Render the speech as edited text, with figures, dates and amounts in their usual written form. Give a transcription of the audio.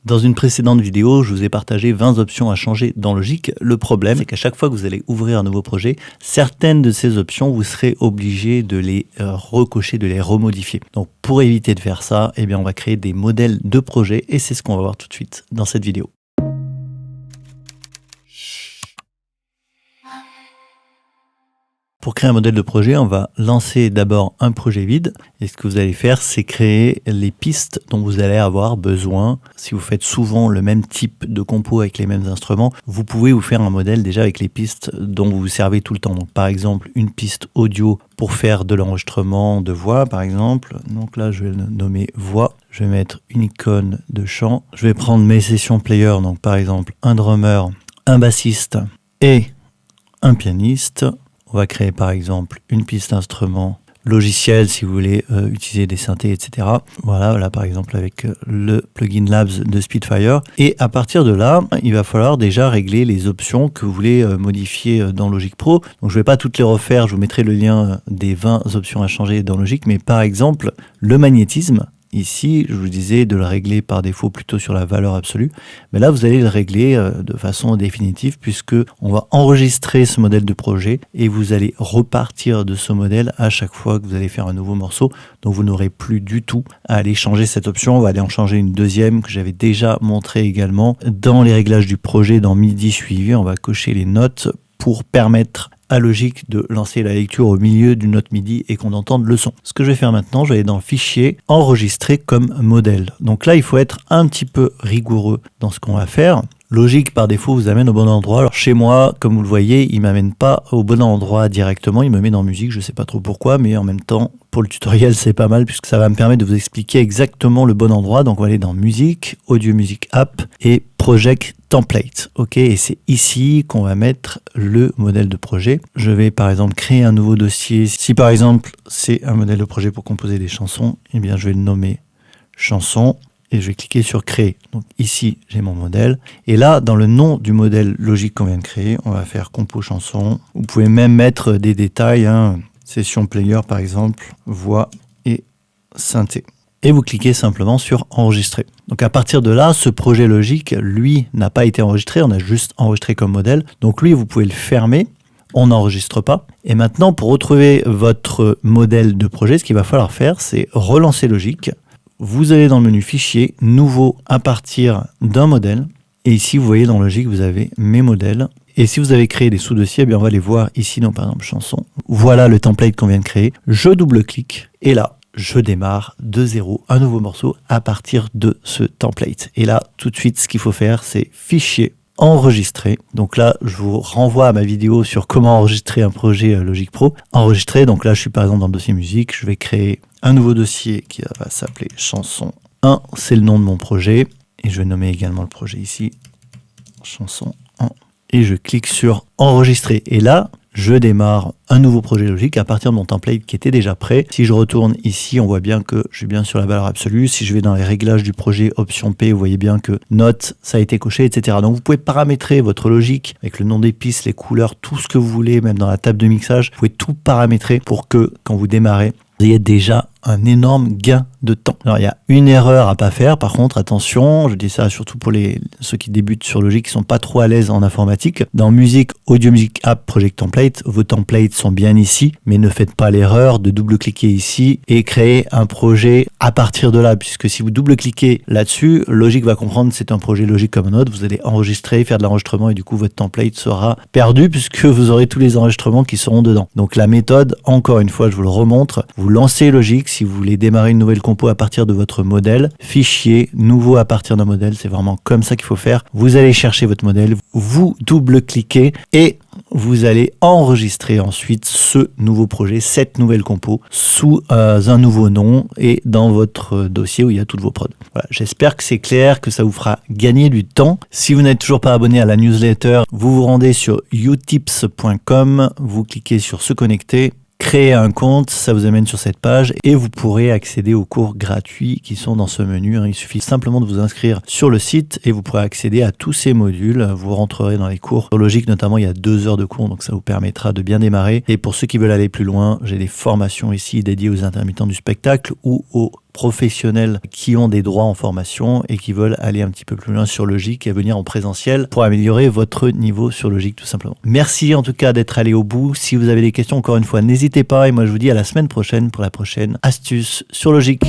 Dans une précédente vidéo, je vous ai partagé 20 options à changer dans Logic. Le problème, c'est qu'à chaque fois que vous allez ouvrir un nouveau projet, certaines de ces options, vous serez obligé de les recocher, de les remodifier. Donc pour éviter de faire ça, eh bien, on va créer des modèles de projets et c'est ce qu'on va voir tout de suite dans cette vidéo. Pour créer un modèle de projet, on va lancer d'abord un projet vide. Et ce que vous allez faire, c'est créer les pistes dont vous allez avoir besoin. Si vous faites souvent le même type de compo avec les mêmes instruments, vous pouvez vous faire un modèle déjà avec les pistes dont vous vous servez tout le temps. Donc, par exemple, une piste audio pour faire de l'enregistrement de voix, par exemple. Donc là, je vais le nommer voix. Je vais mettre une icône de chant. Je vais prendre mes sessions player. Donc, par exemple, un drummer, un bassiste et un pianiste. On va créer par exemple une piste instrument logiciel si vous voulez utiliser des synthés, etc. Voilà, là par exemple avec le plugin Labs de Spitfire. Et à partir de là, il va falloir déjà régler les options que vous voulez modifier dans Logic Pro. Donc je ne vais pas toutes les refaire, je vous mettrai le lien des 20 options à changer dans Logic. Mais par exemple, le magnétisme. Ici, je vous disais de le régler par défaut plutôt sur la valeur absolue. Mais là, vous allez le régler de façon définitive puisque on va enregistrer ce modèle de projet et vous allez repartir de ce modèle à chaque fois que vous allez faire un nouveau morceau. Donc, vous n'aurez plus du tout à aller changer cette option. On va aller en changer une deuxième que j'avais déjà montré également. Dans les réglages du projet, dans MIDI suivi, on va cocher les notes pour permettre à Logic de lancer la lecture au milieu d'une note MIDI et qu'on entende le son. Ce que je vais faire maintenant, je vais aller dans Fichier, Enregistrer comme modèle. Donc là, il faut être un petit peu rigoureux dans ce qu'on va faire. Logic, par défaut, vous amène au bon endroit. Alors chez moi, comme vous le voyez, il m'amène pas au bon endroit directement. Il me met dans musique, je sais pas trop pourquoi, mais en même temps, pour le tutoriel, c'est pas mal puisque ça va me permettre de vous expliquer exactement le bon endroit. Donc on va aller dans Musique, Audio Music App et Project Template. Ok, et c'est ici qu'on va mettre le modèle de projet. Je vais par exemple créer un nouveau dossier. Si par exemple c'est un modèle de projet pour composer des chansons, eh bien je vais le nommer chanson. Et je vais cliquer sur créer. Donc ici, j'ai mon modèle. Et là, dans le nom du modèle Logic qu'on vient de créer, on va faire compo chanson. Vous pouvez même mettre des détails, session player par exemple, voix et synthé. Et vous cliquez simplement sur enregistrer. Donc à partir de là, ce projet Logic, lui, n'a pas été enregistré. On a juste enregistré comme modèle. Donc lui, vous pouvez le fermer. On n'enregistre pas. Et maintenant, pour retrouver votre modèle de projet, ce qu'il va falloir faire, c'est relancer Logic. Vous allez dans le menu Fichier, Nouveau à partir d'un modèle. Et ici, vous voyez dans Logic, vous avez mes modèles. Et si vous avez créé des sous-dossiers, eh bien on va les voir ici, donc par exemple chanson. Voilà le template qu'on vient de créer. Je double-clique et là, je démarre de zéro un nouveau morceau à partir de ce template. Et là, tout de suite, ce qu'il faut faire, c'est Fichier, Enregistrer. Donc là, je vous renvoie à ma vidéo sur comment enregistrer un projet Logic Pro. Enregistrer, donc là, je suis par exemple dans le dossier musique. Je vais créer un nouveau dossier qui va s'appeler chanson 1. C'est le nom de mon projet. Et je vais nommer également le projet ici, chanson 1. Et je clique sur enregistrer. Et là, je démarre un nouveau projet Logic à partir de mon template qui était déjà prêt. Si je retourne ici, on voit bien que je suis bien sur la valeur absolue. Si je vais dans les réglages du projet, option P, vous voyez bien que note, ça a été coché, etc. Donc vous pouvez paramétrer votre Logic avec le nom des pistes, les couleurs, tout ce que vous voulez, même dans la table de mixage. Vous pouvez tout paramétrer pour que quand vous démarrez, vous ayez déjà un énorme gain de temps. Alors, il y a une erreur à pas faire. Par contre, attention, je dis ça surtout pour ceux qui débutent sur Logic, qui sont pas trop à l'aise en informatique. Dans Musique, Audio Music App, Project Template, vos templates sont bien ici, mais ne faites pas l'erreur de double-cliquer ici et créer un projet à partir de là, puisque si vous double-cliquez là-dessus, Logic va comprendre que c'est un projet Logic comme un autre. Vous allez enregistrer, faire de l'enregistrement et du coup, votre template sera perdu puisque vous aurez tous les enregistrements qui seront dedans. Donc, la méthode, encore une fois, je vous le remontre. Vous lancez Logic si vous voulez démarrer une nouvelle compo à partir de votre modèle. Fichier, nouveau à partir d'un modèle. C'est vraiment comme ça qu'il faut faire. Vous allez chercher votre modèle, vous double-cliquez et vous allez enregistrer ensuite ce nouveau projet, cette nouvelle compo sous un nouveau nom et dans votre dossier où il y a toutes vos prods. Voilà, j'espère que c'est clair, que ça vous fera gagner du temps. Si vous n'êtes toujours pas abonné à la newsletter, vous vous rendez sur utips.com, vous cliquez sur se connecter. Créer un compte, ça vous amène sur cette page et vous pourrez accéder aux cours gratuits qui sont dans ce menu. Il suffit simplement de vous inscrire sur le site et vous pourrez accéder à tous ces modules. Vous rentrerez dans les cours. Sur Logic notamment, il y a 2 heures de cours, donc ça vous permettra de bien démarrer. Et pour ceux qui veulent aller plus loin, j'ai des formations ici dédiées aux intermittents du spectacle ou aux professionnels qui ont des droits en formation et qui veulent aller un petit peu plus loin sur Logic et venir en présentiel pour améliorer votre niveau sur Logic tout simplement. Merci en tout cas d'être allé au bout. Si vous avez des questions, encore une fois, n'hésitez pas et moi je vous dis à la semaine prochaine pour la prochaine astuce sur Logic.